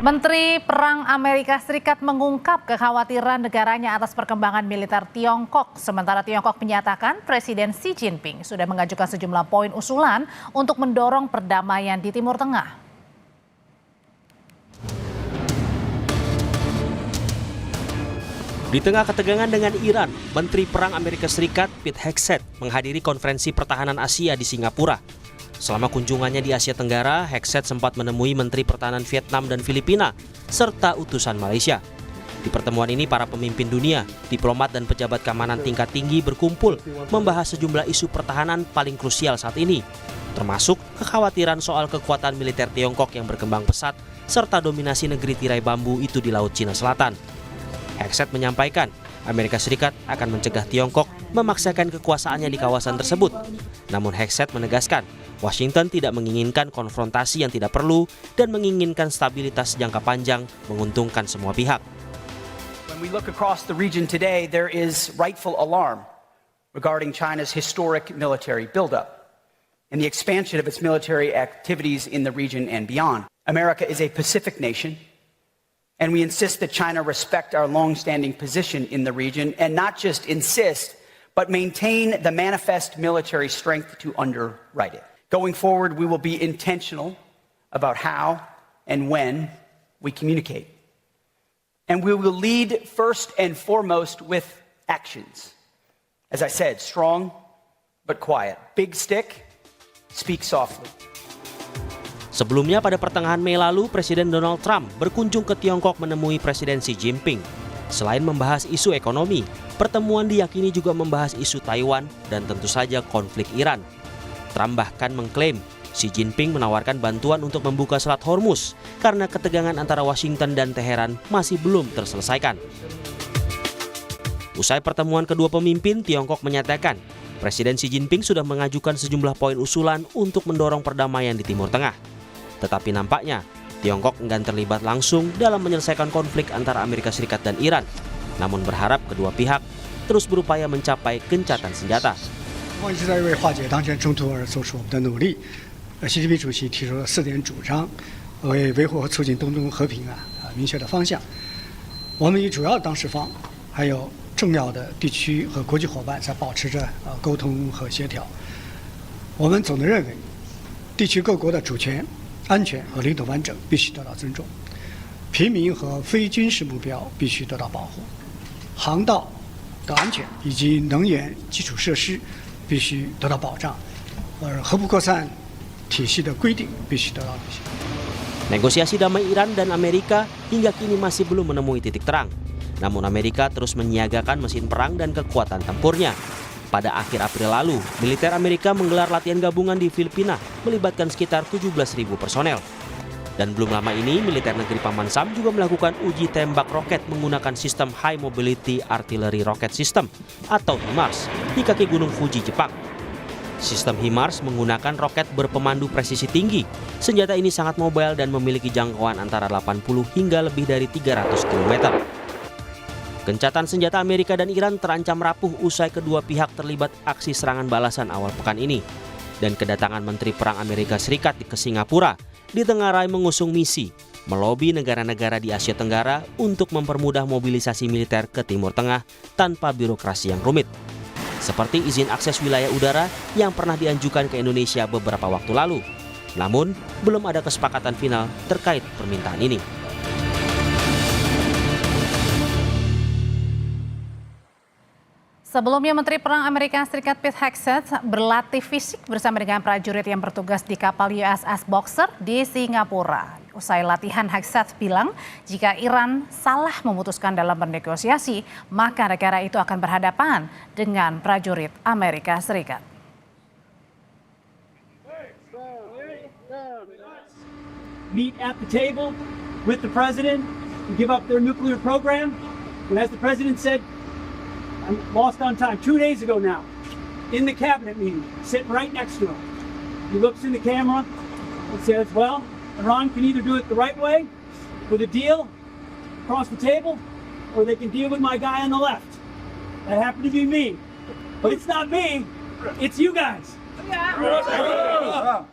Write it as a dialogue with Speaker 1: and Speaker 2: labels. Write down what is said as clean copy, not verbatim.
Speaker 1: Menteri Perang Amerika Serikat mengungkap kekhawatiran negaranya atas perkembangan militer Tiongkok. Sementara Tiongkok menyatakan Presiden Xi Jinping sudah mengajukan sejumlah poin usulan untuk mendorong perdamaian di Timur Tengah.
Speaker 2: Di tengah ketegangan dengan Iran, Menteri Perang Amerika Serikat Pete Hegseth menghadiri konferensi pertahanan Asia di Singapura. Selama kunjungannya di Asia Tenggara, Hegseth sempat menemui Menteri Pertahanan Vietnam dan Filipina, serta utusan Malaysia. Di pertemuan ini, para pemimpin dunia, diplomat dan pejabat keamanan tingkat tinggi berkumpul membahas sejumlah isu pertahanan paling krusial saat ini, termasuk kekhawatiran soal kekuatan militer Tiongkok yang berkembang pesat, serta dominasi negeri tirai bambu itu di Laut Cina Selatan. Hegseth menyampaikan, Amerika Serikat akan mencegah Tiongkok memaksakan kekuasaannya di kawasan tersebut. Namun Hegseth menegaskan, Washington tidak menginginkan konfrontasi yang tidak perlu dan menginginkan stabilitas jangka panjang menguntungkan semua pihak.
Speaker 3: When we look across the region today, there is rightful alarm regarding China's historic military buildup and the expansion of its military activities in the region and beyond. America is a Pacific nation, and we insist that China respect our long-standing position in the region and not just insist, but maintain the manifest military strength to underwrite it. Going forward, we will be intentional about how and when we communicate. And we will lead first and foremost with actions. As I said, strong but quiet. Big stick, speak softly.
Speaker 2: Sebelumnya pada pertengahan Mei lalu, Presiden Donald Trump berkunjung ke Tiongkok menemui Presiden Xi Jinping. Selain membahas isu ekonomi, pertemuan diyakini juga membahas isu Taiwan dan tentu saja konflik Iran. Trump bahkan mengklaim Xi Jinping menawarkan bantuan untuk membuka Selat Hormuz karena ketegangan antara Washington dan Teheran masih belum terselesaikan. Usai pertemuan kedua pemimpin, Tiongkok menyatakan Presiden Xi Jinping sudah mengajukan sejumlah poin usulan untuk mendorong perdamaian di Timur Tengah. Tetapi nampaknya Tiongkok enggan terlibat langsung dalam menyelesaikan konflik antara Amerika Serikat dan Iran, namun berharap kedua pihak terus berupaya mencapai gencatan senjata.
Speaker 4: 习近平主席提出了4点主张，为维护和促进东中和平明确的方向。我们与主要当事方还有重要的地区和国际伙伴在保持着沟通和协调。我们总的认为，地区各国的主权、安全和领土完整必须得到尊重，平民和非军事目标必须得到保护，航道的安全以及能源基础设施必须得到保障，核不扩散体系的规定必须得到履行。
Speaker 2: Negosiasi damai Iran dan Amerika hingga kini masih belum menemui titik terang. Namun Amerika terus menyiagakan mesin perang dan kekuatan tempurnya. Pada akhir April lalu, militer Amerika menggelar latihan gabungan di Filipina melibatkan sekitar 17.000 personel. Dan belum lama ini, militer negeri Paman Sam juga melakukan uji tembak roket menggunakan sistem High Mobility Artillery Rocket System atau HIMARS di kaki Gunung Fuji, Jepang. Sistem HIMARS menggunakan roket berpemandu presisi tinggi. Senjata ini sangat mobile dan memiliki jangkauan antara 80 hingga lebih dari 300 km. Gencatan senjata Amerika dan Iran terancam rapuh usai kedua pihak terlibat aksi serangan balasan awal pekan ini. Dan kedatangan Menteri Perang Amerika Serikat ke Singapura ditengarai mengusung misi melobi negara-negara di Asia Tenggara untuk mempermudah mobilisasi militer ke Timur Tengah tanpa birokrasi yang rumit. Seperti izin akses wilayah udara yang pernah diajukan ke Indonesia beberapa waktu lalu. Namun, belum ada kesepakatan final terkait permintaan ini.
Speaker 1: Sebelumnya, Menteri Perang Amerika Serikat Pete Hegseth berlatih fisik bersama dengan prajurit yang bertugas di kapal USS Boxer di Singapura. Usai latihan, Hegseth bilang jika Iran salah memutuskan dalam bernegosiasi, maka negara itu akan berhadapan dengan prajurit Amerika Serikat.
Speaker 5: Meet at the table with the president and give up their nuclear program. And as the president said, I'm lost on time, 2 days ago now, in the cabinet meeting, sitting right next to him. He looks in the camera and says, well, Iran can either do it the right way, with a deal across the table, or they can deal with my guy on the left. That happened to be me. But it's not me, it's you guys. Yeah.